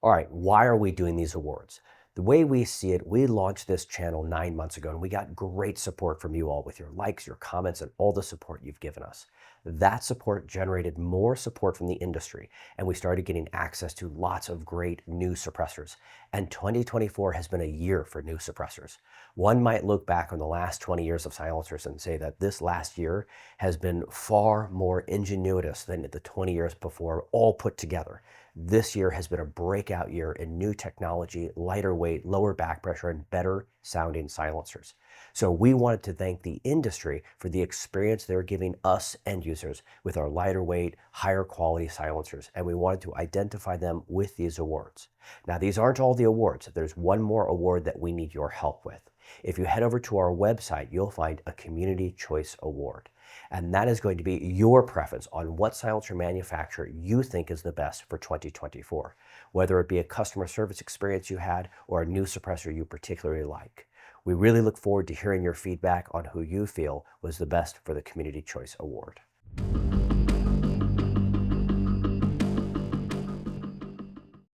All right, why are we doing these awards? The way we see it, we launched this channel 9 months ago and we got great support from you all with your likes, your comments, and all the support you've given us. That support generated more support from the industry and we started getting access to lots of great new suppressors. And 2024 has been a year for new suppressors. One might look back on the last 20 years of silencers and say that this last year has been far more ingenuitous than the 20 years before all put together. This year has been a breakout year in new technology, lighter weight, lower back pressure, and better sounding silencers. So we wanted to thank the industry for the experience they're giving us end users with our lighter weight, higher quality silencers, and we wanted to identify them with these awards. Now, these aren't all the awards. There's one more award that we need your help with. If you head over to our website, you'll find a Community Choice Award. And that is going to be your preference on what silencer manufacturer you think is the best for 2024, whether it be a customer service experience you had or a new suppressor you particularly like. We really look forward to hearing your feedback on who you feel was the best for the Community Choice Award.